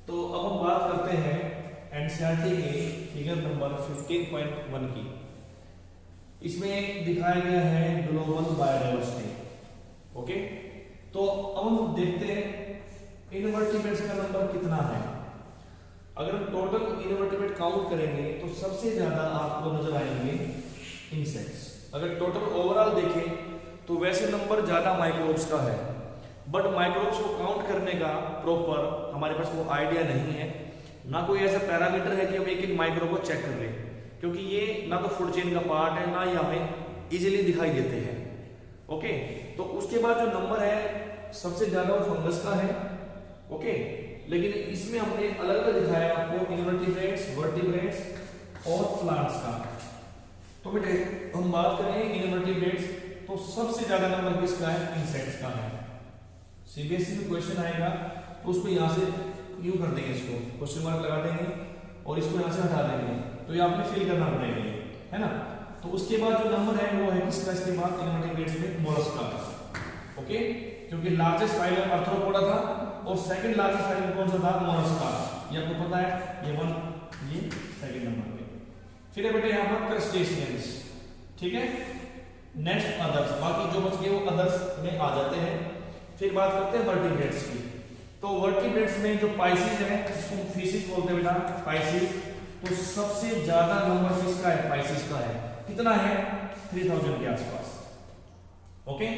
तो अब हम बात करते हैं एनसीईआरटी के फिगर नंबर 15.1 की। इसमें दिखाया गया है ग्लोबल बायोडायवर्सिटी। ओके, तो अब हम देखते हैं इनवर्टिब्रेट्स का नंबर कितना है। अगर हम टोटल इनवर्टिब्रेट काउंट करेंगे तो सबसे ज्यादा आपको नजर आएंगे इंसेक्ट्स। अगर टोटल ओवरऑल देखें तो वैसे नंबर ज्यादा माइक्रोब्स का है, बट माइक्रोब्स को काउंट करने का प्रॉपर हमारे पास वो आइडिया नहीं है, ना कोई ऐसा पैरामीटर है कि हम एक एक माइक्रोब को चेक कर लें, क्योंकि ये ना तो फूड चेन का पार्ट है, ना ही हमें इजीली दिखाई देते हैं। ओके, तो उसके बाद जो नंबर है सबसे ज्यादा वो फंगस का है। ओके, लेकिन इसमें हमने अलग अलग दिखाया आपको इनवर्टिब्रेट्स, वर्टिब्रेट्स और प्लांट्स का। तो बेटे हम बात करें इनवर्टिब्रेट्स तो सबसे ज्यादा नंबर किसका है? इंसेक्ट्स का है। सीबीएसई में क्वेश्चन आएगा तो उसको यहाँ से यूं कर देंगे, इसको क्वेश्चन मार्क लगा देंगे और इसको यहाँ से हटा देंगे, तो ये आपने फिल करना पड़ेगा, है ना। तो उसके बाद जो नंबर है वो है किसका? इसके बाद इनवर्टिब्रेट्स में मोलस्का का। ओके, क्योंकि लार्जेस्ट फाइलम आर्थ्रोपोडा था और सेकंड लार्जेस्ट फाइलम कौन सा था? मोलस्का। ये आपको पता है, ये वन, ये सेकंड नंबर पे। फिर है बेटे यहाँ पर क्रस्टेशियंस, ठीक है। नेक्स्ट अदर्स, बाकी जो बच गए वो अदर्स में आ जाते हैं। फिर बात करते हैं वर्टिब्रेट्स की। तो वर्टिब्रेट्स में जो पाइसिस है, इसको फिशिस बोलते हैं बेटा, पाइसिस। तो सबसे ज्यादा नंबर किसका है? पाइसिस का है। कितना है? 3000 के आसपास। ओके,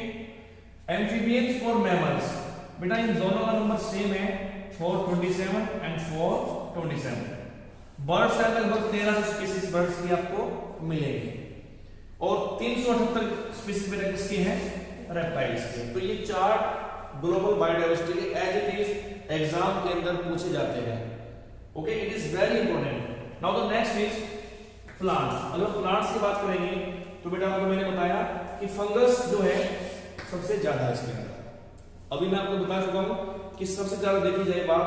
एम्फीबियंस और मैमल्स, बेटा इन दोनों का नंबर सेम है, 427 एंड 427। बर्ड्स है लगभग 1300 स्पीसीज बर्ड्स की आपको मिलेंगे और 378 स्पीसीज बेटा किसकी है? रेप्टाइल्स के। तो ये चार्ट ग्लोबल बायोडायवर्सिटी के एज इट इज एग्जाम के अंदर पूछे जाते हैं। Okay, it is very important. Now the next is plants. अगर प्लांट्स की बात करेंगे तो बेटा आपको मैंने बताया कि फंगस जो है सबसे ज्यादा है इसके अंदर। अभी मैं आपको बता चुका हूं कि सबसे ज्यादा देखी जाए बात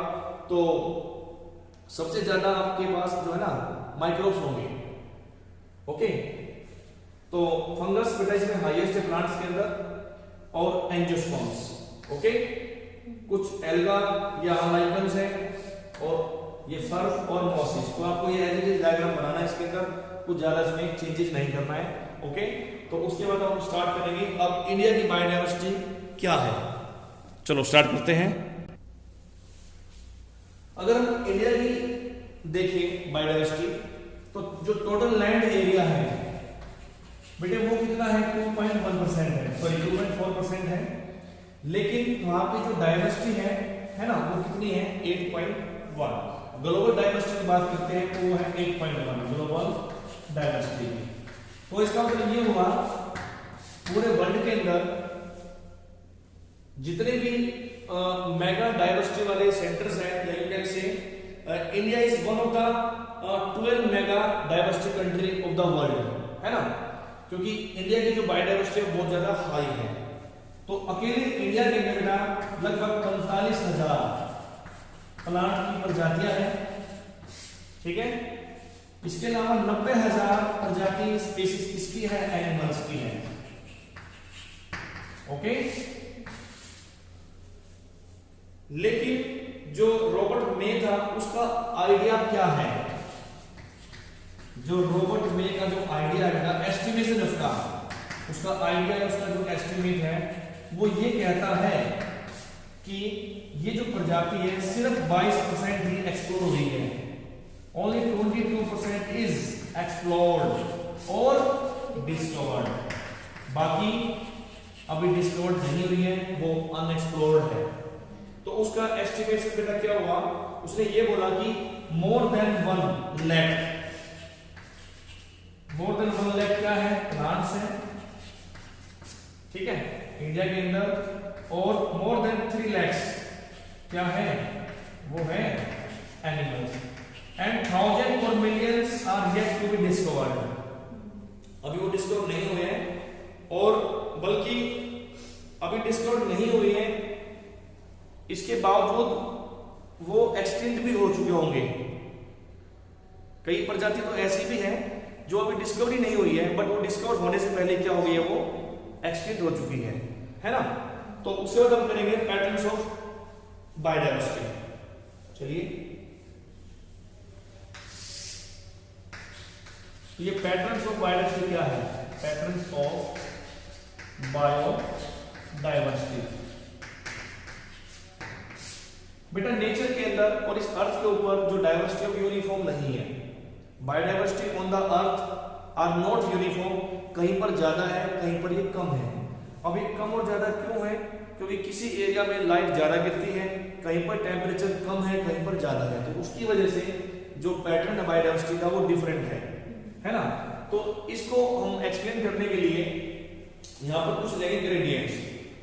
तो सबसे ज्यादा आपके पास जो है ना माइक्रोब्स होंगे। ओके, तो फंगस बेटा इसमें हाईएस्ट है प्लांट्स के अंदर और एंजियोस्पर्म्स। ओके, कुछ एल्गा या लाइकन्स है और ये सर्फ और मॉसिस। तो आपको ये एज इट इज डायग्राम बनाना है, इसके अंदर कुछ ज्यादा इसमें चेंजेस नहीं करना है। ओके, तो उसके बाद हम स्टार्ट करेंगे अब इंडिया की बायोडायवर्सिटी क्या है। चलो स्टार्ट करते हैं। अगर हम इंडिया की देखें बायोडायवर्सिटी तो जो टोटल लैंड एरिया है बेटे वो कितना है? 2.1% है, सॉरी 2.4% है। लेकिन वहां पे जो डायवर्सिटी है ना, वो कितनी है? 8.1। ग्लोबल डायवर्सिटी की बात करते हैं तो वो है 8.1 ग्लोबल डायवर्सिटी की। तो इसका मतलब ये हुआ पूरे वर्ल्ड के अंदर जितने भी मेगा डायवर्सिटी वाले सेंटर्स हैं, या you can say India is one of the 12 mega diversity country of the world, है ना। क्योंकि इंडिया की जो बायोडायवर्सिटी है बहुत ज्यादा हाई है। तो अकेले इंडिया के अंदर बेटा लगभग 45,000 प्लांट की प्रजातियां हैं, ठीक है। इसके अलावा 90,000 प्रजाति स्पीसीज किसकी है? एनिमल्स की है। ओके, लेकिन जो रॉबर्ट मे था उसका आइडिया क्या है? जो रॉबर्ट मे का जो आइडिया है, एस्टिमेशन उसका आइडिया है, उसका जो एस्टिमेट है वो ये कहता है कि ये जो प्रजाति है सिर्फ 22% ही एक्सप्लोर हुई है। ओनली 22% इज एक्सप्लोर्ड और डिस्कवर्ड। बाकी अभी डिस्कवर्ड नहीं हुई है, वो अनएक्सप्लोर्ड है। तो उसका एस्टिमेशन बेटा क्या हुआ? उसने ये बोला कि more than 1 lakh. More than 1 lakh क्या है? प्लांट्स है, ठीक है, इंडिया के अंदर। और मोर देन 3 lakhs क्या है? वो है एनिमल्स। एंड 1000 और millions are yet to be discovered. अभी वो डिस्कवर नहीं हुए हैं, और बल्कि अभी डिस्कवर नहीं हुए हैं, इसके बावजूद वो एक्सटिंक्ट भी हो चुके होंगे। कई प्रजाति तो ऐसी भी है जो अभी डिस्कवरी नहीं हुई है, बट वो डिस्कवर होने से पहले क्या हो गई है? वो एक्सटिंक्ट हो चुकी है ना। तो उसके बाद हम करेंगे पैटर्न्स ऑफ बायोडायवर्सिटी। चलिए तो ये पैटर्न्स ऑफ बायोडाइवर्सिटी क्या है? Patterns of biodiversity. बेटा नेचर के अंदर और इस अर्थ के ऊपर जो डाइवर्सिटी ऑफ यूनिफॉर्म नहीं है, biodiversity on the earth are not uniform, कहीं पर ज्यादा है कहीं पर ये कम है। अब ये कम और ज्यादा क्यों है? क्योंकि किसी एरिया में लाइट ज्यादा गिरती है, कहीं पर टेम्परेचर कम है, कहीं पर ज्यादा है, तो उसकी वजह से जो पैटर्न है बायोडाइवर्सिटी का वो डिफरेंट है ना। तो इसको हम एक्सप्लेन करने के लिए यहाँ पर कुछ लेंगे ग्रेडियंट्स।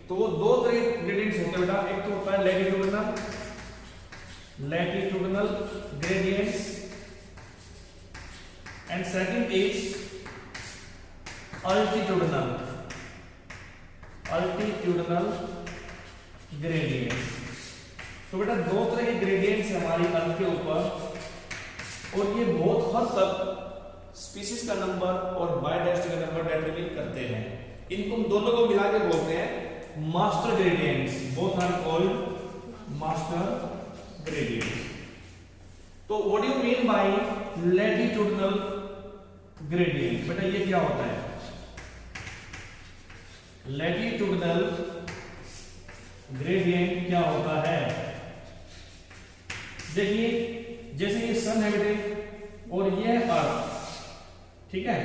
तो वो दो तरह के ग्रेडियंट्स होते हैं बेटा, एक तो होता है latitudinal gradients and second is altitudinal gradients. तो बेटा दो तरह के ग्रेडियंट्स है हमारी अर्थ के ऊपर, और ये बहुत हद तक स्पीशीज का नंबर और बायोडाइवर्सिटी का नंबर डिटरमाइन करते हैं। इनको हम दोनों को मिला के बोलते हैं master gradients, both are called master gradients. तो what do you mean by latitudinal gradient? बेटा ये क्या होता है? लैटिट्यूडिनल ग्रेडियंट क्या होता है? देखिए जैसे ये सन है बेटे और ये है अर्थ, ठीक है,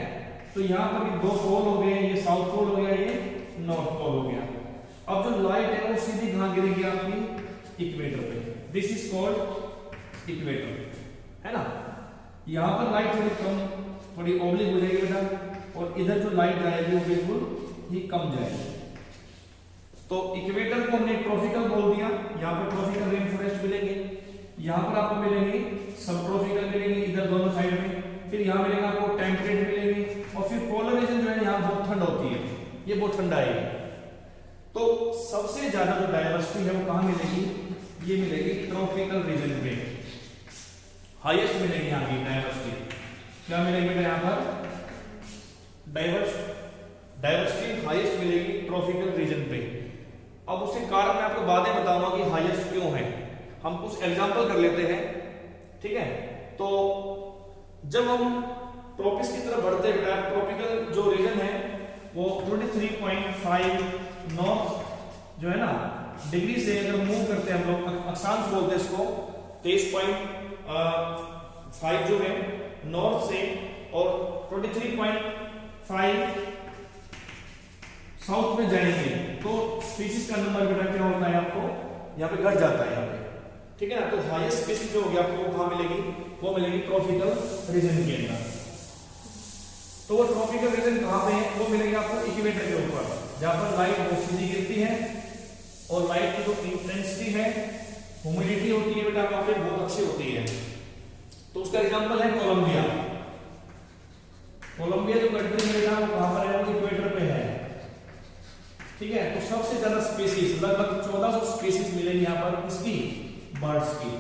तो यहां पर भी दो पोल हो गए, ये साउथ पोल हो गया, ये नॉर्थ पोल हो गया। अब जो लाइट है वो सीधी कहां गिरेगी? आपकी इक्वेटर पे। दिस इज कॉल्ड इक्वेटर, है ना। यहां पर लाइट थोड़ी कम, थोड़ी ओब्लिक हो जाएगी बेटा, और इधर जो लाइट जाएगी वो बिल्कुल ही कम जाएगी। तो इक्वेटर को हमने ट्रॉपिकल बोल दिया, यहाँ पर ट्रॉपिकल रेन फॉरेस्ट मिलेंगे, यहाँ पर आपको मिलेंगे सब ट्रॉपिकल मिलेंगे इधर दोनों साइड में, फिर यहाँ मिलेगा आपको टेम्परेट मिलेंगे, और फिर पोलर रीजन जो है यहाँ बहुत ठंड होती है, ये बहुत ठंडा है। तो सबसे ज्यादा जो डाइवर्सिटी है वो कहाँ मिलेगी? ये मिलेगी ट्रॉपिकल रीजन में, हाईएस्ट मिलेगी यहाँ की डाइवर्सिटी। क्या मिलेगी बेटा यहाँ पर? डाइवर्सिटी हाईएस्ट मिलेगी ट्रॉपिकल रीजन पे। अब उसके कारण मैं आपको बातें बताऊंगा कि हाईएस्ट क्यों है। हम कुछ एग्जांपल कर लेते हैं, ठीक है। तो जब हम ट्रॉपिक्स की तरफ बढ़ते हैं, ट्रॉपिकल जो रीजन है वो 23.5 नॉर्थ जो है ना डिग्री से अगर मूव करते हैं हम लोग, अक्षांश बोलते हैं इसको, 23.5 जो है नॉर्थ से और 23.5 साउथ में जाएंगे, तो स्पीशीज का नंबर बेटा क्या होता है? आपको यहाँ पे घट जाता है यहाँ पे, ठीक है ना। तो हाईएस्ट स्पीशीज जो होगी आपको कहाँ मिलेगी? वो मिलेगी ट्रॉपिकल रीजन के अंदर। तो वो ट्रॉपिकल रीजन कहाँ पे है? वो मिलेगी आपको इक्वेटर के ऊपर, जहाँ पर लाइट बहुत सीधी गिरती है और लाइट की जो इंटेंसिटी है, ह्यूमिडिटी होती है बेटा वहाँ पे बहुत अच्छी होती है। तो उसका एग्जाम्पल है कोलंबिया। कोलंबिया जो कंट्री है वो कहाँ पर है? वो इक्वेटर पे है, ठीक है। तो सबसे ज्यादा स्पीशीज लगभग 1400 स्पीशीज मिलेगी यहाँ पर, इसकी बर्ड्स की।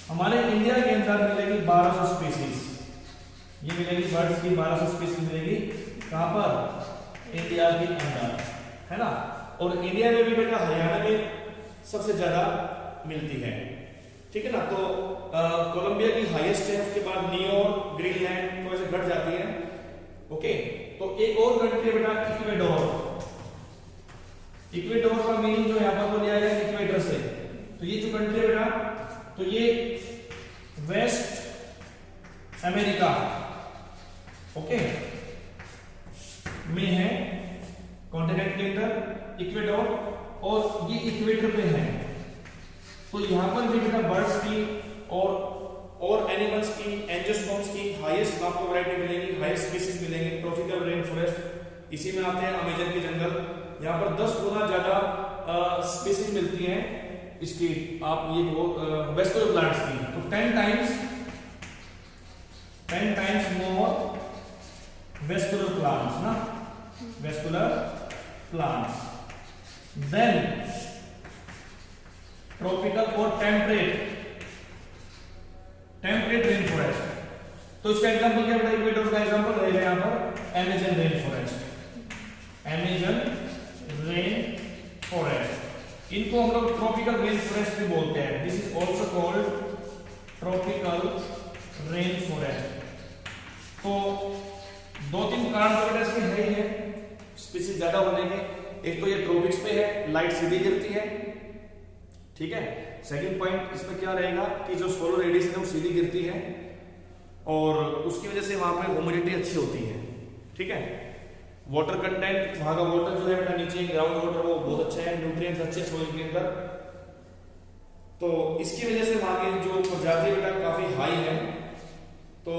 हमारे इंडिया के अंदर मिलेगी 1200 स्पीशीज, ये मिलेगी बर्ड्स की 1200 स्पीशीज मिलेगी कहाँ पर? इंडिया के अंदर, है ना। और इंडिया में भी बेटा हरियाणा में सबसे ज्यादा मिलती है, ठीक है ना। तो कोलंबिया की हाईएस्ट है, उसके बाद न्यूयॉर्क, ग्रीनलैंड तो ऐसे घट जाती है, ओके। तो एक और कंट्री बेटा इक्वेडोर। इक्वेडोर का मीनिंग जो यहाँ पर वो लिया गया इक्वेटर से। तो ये जो कंट्री है बेटा, तो ये वेस्ट अमेरिका, ओके, में है, कॉन्टिनेंट के अंदर इक्वेडोर, और ये इक्वेटर पे है। तो यहाँ पर भी बेटा बर्ड्स की और एनिमल्स की, एंजियोस्पर्म्स की हाईएस्ट आपको वैरायटी मिलेगी, हाईएस्ट स्पीशीज मिलेंगे। ट्रॉपिकल रेन फॉरेस्ट इसी में आते हैं, अमेजन के जंगल, यहाँ पर 10 गुना ज्यादा स्पीशीज मिलती हैं इसकी, आप ये वेस्कुलर प्लांट्स की, तो 10 टाइम्स मोर वेस्कुलर प्लांट्स ना, वेस्कुलर प्लांट्स। देन ट्रॉपिकल और टेम्परेट रेन फॉरेस्ट। तो इसका एग्जांपल क्या बेटा? इक्वेटर का एग्जांपल रहेगा यहाँ पर Amazon rain forest, Amazon rain forest. इनको हम लोग ट्रॉपिकल रेन फॉरेस्ट भी बोलते हैं। This is also called tropical rain forest. तो दो तीन कारण तो बेटा इसके है ही है स्पीसीज ज्यादा होने के। एक तो ये ट्रॉपिक्स पे है, लाइट सीधी गिरती है, ठीक है। सेकंड पॉइंट इसमें क्या रहेगा कि जो सोलर रेडिएशन है वो सीधी गिरती है और उसकी वजह से वहां पे ह्यूमिडिटी अच्छी होती है, ठीक है। वाटर कंटेंट वहां का वाटर जो है बेटा नीचे ग्राउंड वाटर वो बहुत अच्छा है, न्यूट्रिएंट्स अच्छे सोइल के अंदर, तो इसकी वजह से वहां की जो प्रजाति बेटा काफी हाई है। तो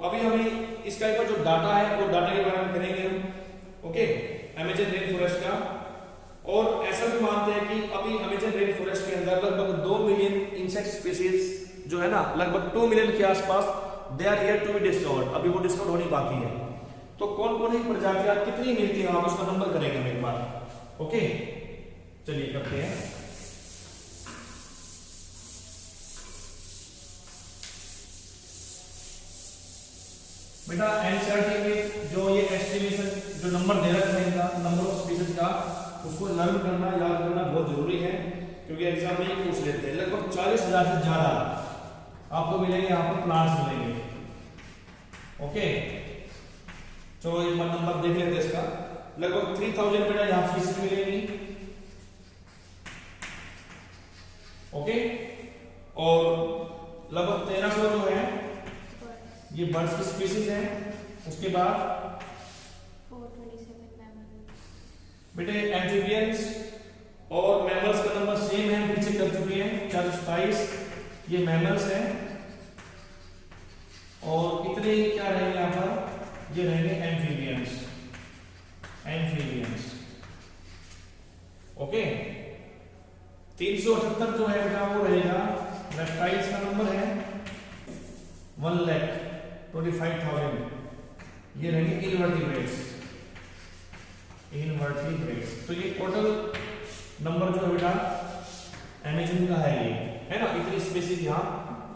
अभी हमें इसका एक जो डाटा है वो डाटा के बारे में करेंगे हम, ओके, अमेज़न रेन फॉरेस्ट का। और ऐसा भी मानते हैं कि अभी अमेज़न रेन फॉरेस्ट के अंदर लगभग 2 मिलियन इंसेक्ट स्पीसीज जो है ना, लगभग 2 मिलियन के आसपास they are yet to be discovered, अभी वो डिस्कवर होनी बाकी है। तो कौन कौन सी प्रजातियां कितनी मिलती है आप उसका नंबर करेंगे हम एक बार, ओके। चलिए करते हैं। बेटा एनसीईआरटी में जो ये एस्टिमेशन जो नंबर दे रखा है इनका नंबर ऑफ स्पीसीज का, उसको लर्न करना याद करना बहुत जरूरी है क्योंकि एग्जाम में ये पूछ लेते हैं। लगभग 40,000 से ज्यादा आपको मिलेंगे यहाँ पर प्लांट्स मिलेंगे, ओके। तो एक बार नंबर देख लेते हैं इसका। लगभग 3000 बेटा यहाँ स्पीसीज मिलेंगी, ओके। और लगभग 1300 जो है ये बर्ड्स की स्पीसीज है। उसके बाद 427 मैमल्स बेटे एम्फीबियंस और मैमल्स का नंबर सेम है, हम पीछे कर चुके हैं 427 ये मैमल्स हैं। और इतने क्या रहेंगे यहाँ पर, ये रहेंगे एम्फीबियंस, एम्फीबियंस, ओके। 378 जो है बेटा वो रहेगा रेप्टाइल्स का नंबर है 1,25,000, ये रहेंगे इनवर्टिब्रेट्स, इनवर्टिब्रेट्स। तो ये टोटल नंबर जो है बेटा अमेज़न का है, ये है ना, इतनी स्पीसीज यहाँ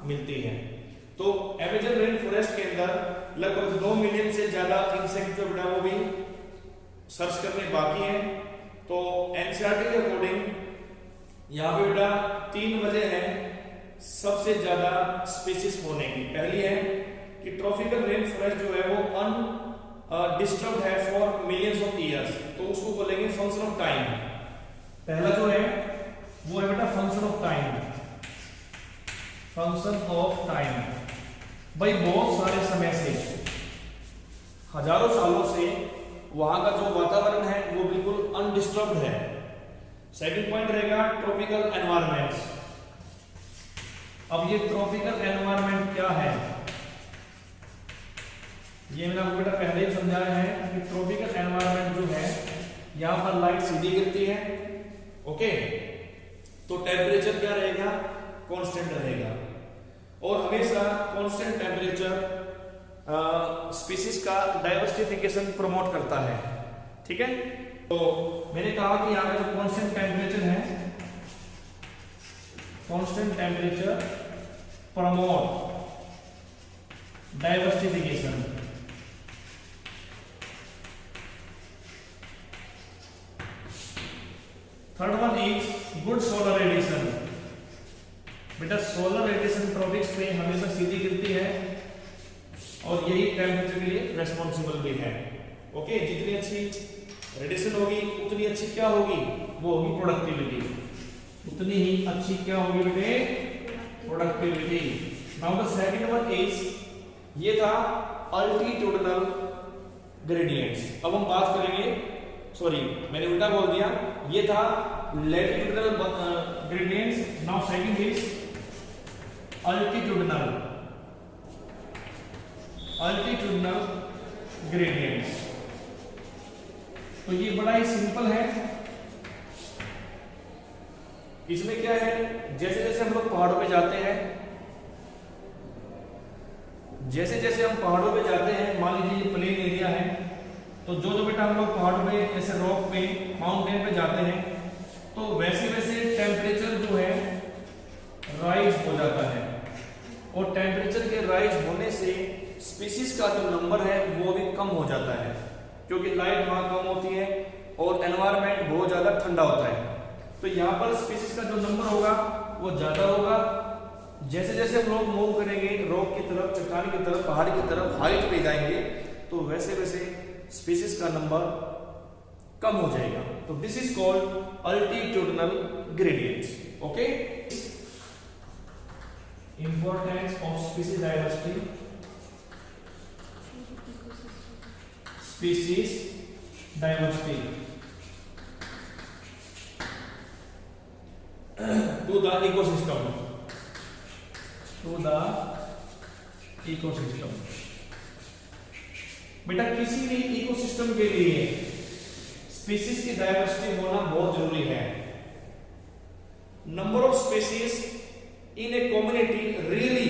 मिलती है। तो अमेज़न रेन फॉरेस्ट के अंदर लगभग 2 मिलियन से ज्यादा इंसेक्ट जो बेटा वो भी सर्च करने बाकी है। तो एनसीईआरटी के अकॉर्डिंग यहाँ पे बेटा 3 वजह है सबसे ज्यादा स्पीसीज होने की। पहली है कि ट्रॉपिकल रेन फॉरेस्ट जो है वो अनडिस्टर्ब्ड है फॉर मिलियंस ऑफ ईयर्स, तो उसको बोलेंगे फंक्शन ऑफ टाइम। पहला जो है वो है बेटा function of time, function of time. भाई बहुत सारे समय से, हजारों सालों से वहां का जो वातावरण है वो बिल्कुल अनडिस्टर्ब्ड है। सेकंड पॉइंट रहेगा ट्रॉपिकल एनवायरनमेंट्स। अब ये ट्रॉपिकल एनवायरनमेंट क्या है, ये मैंने आपको बेटा पहले ही समझाया है कि ट्रॉपिकल एनवायरनमेंट जो है यहाँ पर लाइट सीधी गिरती है, ओके। तो टेम्परेचर क्या रहेगा, कांस्टेंट रहेगा और हमेशा कांस्टेंट टेम्परेचर स्पीसीज का डाइवर्सिफिकेशन प्रमोट करता है, ठीक है। तो मैंने कहा कि यहाँ का जो कांस्टेंट टेम्परेचर है, constant temperature promote diversification. Third one is good solar radiation. बेटा सोलर रेडिएशन ट्रॉपिक्स में हमेशा सीधी गिरती है और यही टेम्परेचर के लिए रेस्पॉन्सिबल भी है, ओके। जितनी अच्छी रेडिएशन होगी उतनी अच्छी क्या होगी, वो होगी प्रोडक्टिविटी, उतनी ही अच्छी क्या होगी बेटे, productivity. Now the second one is, ये था अल्टीट्यूडनल ग्रेडियंट्स। अब हम बात करेंगे, सॉरी मैंने उल्टा बोल दिया, ये था latitudinal gradients. Now second is altitudinal, altitudinal gradients. तो ये बड़ा ही सिंपल है। इसमें क्या है, जैसे जैसे हम लोग पहाड़ों पे जाते हैं, जैसे जैसे हम पहाड़ों पे जाते हैं, मान लीजिए ये प्लेन एरिया है, तो जो जो बेटा हम लोग पहाड़ों पे ऐसे रॉक पे माउंटेन पे जाते हैं, तो वैसे वैसे टेम्परेचर जो है राइज हो जाता है और टेम्परेचर के राइज होने से स्पीसीज का जो नंबर है वो भी कम हो जाता है क्योंकि लाइट वहां कम होती है और एनवायरनमेंट बहुत ज्यादा ठंडा होता है। तो यहाँ पर स्पीसीज का जो नंबर होगा वो ज्यादा होगा, जैसे जैसे हम लोग मूव करेंगे रॉक की तरफ, चट्टान की तरफ, पहाड़ की तरफ, हाइट पे जाएंगे, तो वैसे वैसे स्पीसीज का नंबर कम हो जाएगा। तो this is called altitudinal gradients. Okay, importance of species diversity, species diversity to the ecosystem, to the ecosystem। बेटा किसी भी इकोसिस्टम के लिए स्पीसीज की डाइवर्सिटी होना बहुत जरूरी है। Number of species in a community really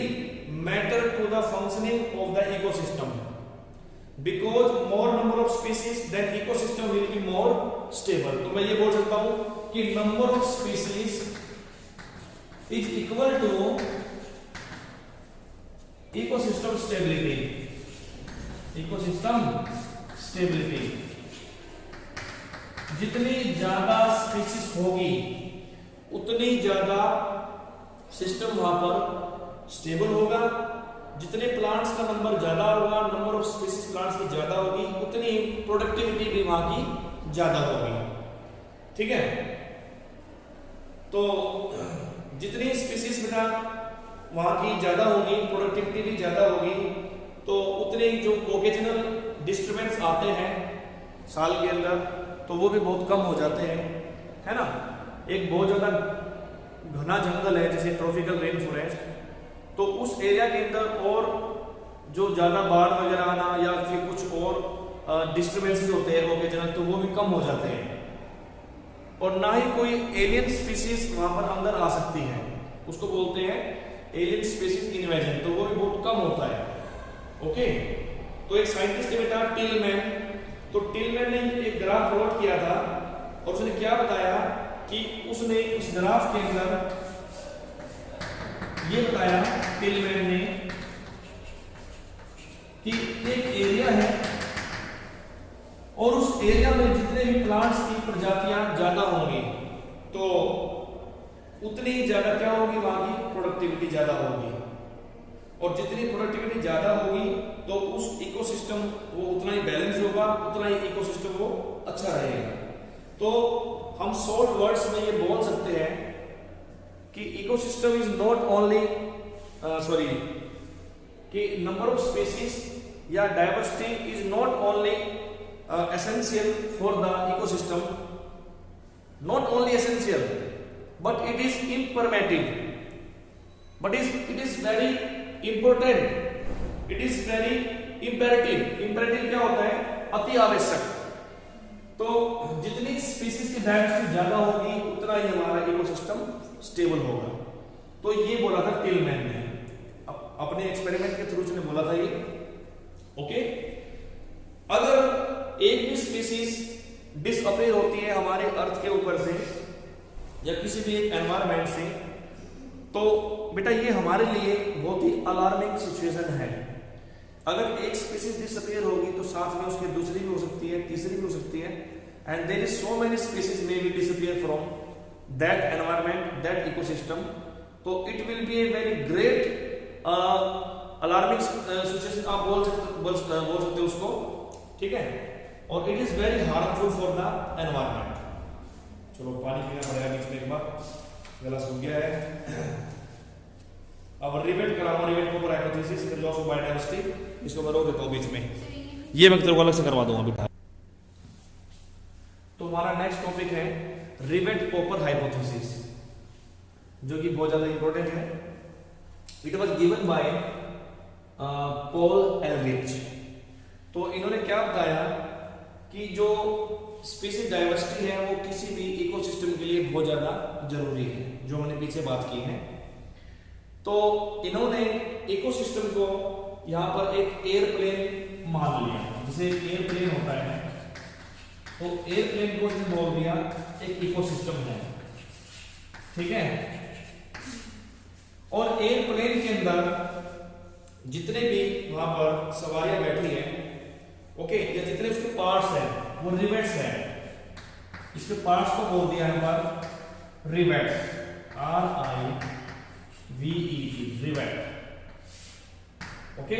matter to the functioning of the ecosystem, because more number of species then ecosystem will be more stable. तो मैं ये बोल सकता हूं कि number of species is equal to ecosystem stability, ecosystem stability। जितनी ज्यादा species होगी उतनी ज्यादा सिस्टम वहां पर स्टेबल होगा। जितने प्लांट्स का नंबर ज्यादा होगा, नंबर ऑफ स्पीसीज प्लांट्स की ज्यादा होगी, उतनी प्रोडक्टिविटी भी वहां की ज्यादा होगी। ठीक है, तो जितनी स्पीसीज बेटा वहां की ज्यादा होगी, प्रोडक्टिविटी भी ज्यादा होगी, तो उतने जो ओकेजनल डिस्टर्बेंस आते हैं साल के अंदर तो वो भी बहुत कम हो जाते हैं, है ना। एक बहुत ज्यादा घना जंगल है जैसे ट्रॉपिकल रेन फॉरेस्ट, तो उस एरिया के अंदर और जो ज्यादा बाढ़ वगैरह आना या फिर कुछ और डिस्टर्बेंसेस होते हैं ओकेजनल, तो वो भी कम हो जाते हैं। और ना ही कोई एलियन स्पीसीज वहां पर अंदर आ सकती है, उसको बोलते हैं एलियन स्पीसीज इन्वेजन, तो वो भी बहुत कम होता है। ओके, तो एक साइंटिस्ट है बेटा टिलमैन, तो टिलमैन ने एक ग्राफ प्लॉट किया था और उसने क्या बताया कि उसने इस ग्राफ के अंदर ये बताया टिलमैन ने कि एक एरिया है और उस एरिया में जितने भी प्लांट्स की प्रजातियां ज्यादा होंगी तो उतनी ज्यादा क्या होगी, वहां की प्रोडक्टिविटी ज्यादा होगी। और जितनी प्रोडक्टिविटी ज्यादा होगी तो उस इकोसिस्टम वो उतना ही बैलेंस होगा, उतना ही इकोसिस्टम वो अच्छा रहेगा। तो हम शॉर्ट वर्ड्स में ये बोल सकते हैं कि इकोसिस्टम इज नॉट ओनली कि नंबर ऑफ स्पीसीज या diversity is not only essential for the ecosystem, not only essential but it is imperative, but it is very important, it is very imperative। imperative क्या होता है, अति आवश्यक। तो जितनी species की डाइवर्सिटी ज्यादा होगी उतना ही हमारा इकोसिस्टम स्टेबल होगा। तो ये बोला था टिलमैन ने, अपने एक्सपेरिमेंट के थ्रू उसने बोला था ये। ओके, अगर एक भी स्पीसीज डिसअपीयर होती है हमारे अर्थ के ऊपर से या किसी भी एक एनवायरमेंट से, तो बेटा ये हमारे लिए बहुत ही अलार्मिंग सिचुएशन है। अगर एक स्पीसीज डिसअपीयर होगी तो साथ में उसकी दूसरी भी हो सकती है, तीसरी भी हो सकती है, and there is so many species may be disappear from that environment, that ecosystem. तो it will be a very great alarming situation, आप बोल सकते उसको। ठीक है, और it is very harmful for the environment. चलो पानी पीना पड़ेगा बीच में, एक बार गला सूख गया है। अब रिवेट कराऊंगा, रिवेट को हाइपोथेसिस फिर लॉस ऑफ बायोडाइवर्सिटी, इसको मैं रोक देता हूं बीच में, ये मैं तेरे को अलग से करवा दूंगा बेटा। तो हमारा नेक्स्ट टॉपिक है रिवेट पॉपर हाइपोथेसिस, जो कि बहुत ज्यादा इंपॉर्टेंट है। It was given by Paul Ehrlich. तो इन्होंने क्या बताया कि जो स्पीसीज डाइवर्सिटी है वो किसी भी इकोसिस्टम के लिए बहुत ज्यादा जरूरी है, जो हमने पीछे बात की है। तो इन्होंने इकोसिस्टम को यहां पर एक एयरप्लेन मान लिया, जैसे एयरप्लेन होता है, तो एयरप्लेन को इसने बोल दिया एक इकोसिस्टम है। ठीक है, और एयरप्लेन के अंदर जितने भी वहां पर सवारियां बैठी हैं, ओके, या जितने उसके पार्ट्स हैं वो रिवेट्स हैं, इसके पार्ट्स को बोल दिया है पर rivets, RIVETS। VET, rivet. Okay,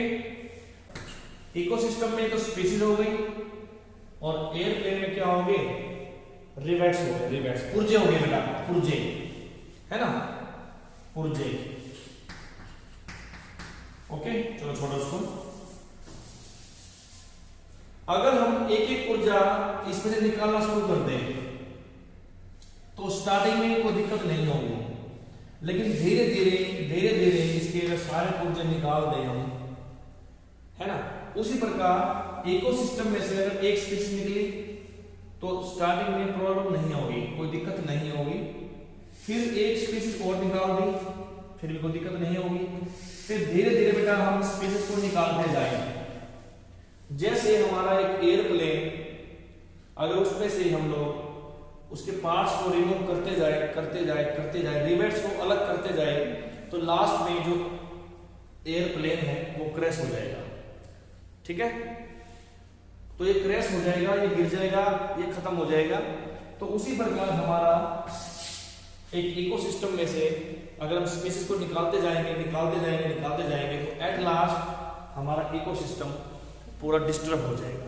ecosystem में तो स्पीशीज हो गई और एयरप्लेन में क्या हो गए, रिवेट्स हो गए, रिवेट्स, पुर्जे हो गए बेटा, पुर्जे है ना, पुर्जे। ओके, चलो छोड़ो उसको। अगर हम एक एक पुर्जा इसमें से निकालना शुरू कर दें तो स्टार्टिंग में कोई दिक्कत नहीं होगी, लेकिन धीरे धीरे इसके अगर सारे पुर्जे निकाल दें हम, है ना, उसी प्रकार इकोसिस्टम में से अगर एक स्पीशीज निकली तो स्टार्टिंग में प्रॉब्लम नहीं होगी, कोई दिक्कत नहीं होगी। फिर एक स्पीशीज और निकाल दी, फिर भी कोई दिक्कत नहीं होगी। फिर धीरे धीरे बेटा हम स्पीशीज को निकालते जाएंगे। जैसे हमारा एक एयरप्लेन, अगर उसमें से हम लोग उसके पार्ट्स को रिमूव करते जाए, रिवेट्स को अलग करते जाए, तो लास्ट में जो एयरप्लेन है वो क्रैश हो जाएगा। ठीक है, तो ये क्रैश हो जाएगा, ये गिर जाएगा, ये खत्म हो जाएगा। तो उसी प्रकार हमारा एक इकोसिस्टम में से अगर हम स्पीशीज को निकालते जाएंगे तो एट लास्ट हमारा इकोसिस्टम पूरा डिस्टर्ब हो जाएगा।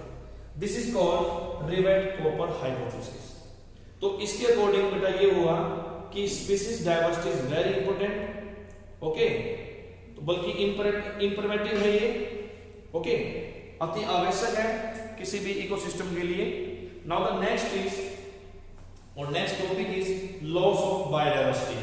This is called rivet-copper hypothesis. तो इसके अकॉर्डिंग बेटा ये हुआ कि species diversity is very important. Okay, तो बल्कि इंपरेटिव है ये। ओके, अति आवश्यक है किसी भी इकोसिस्टम के लिए। Now the next topic is loss of biodiversity.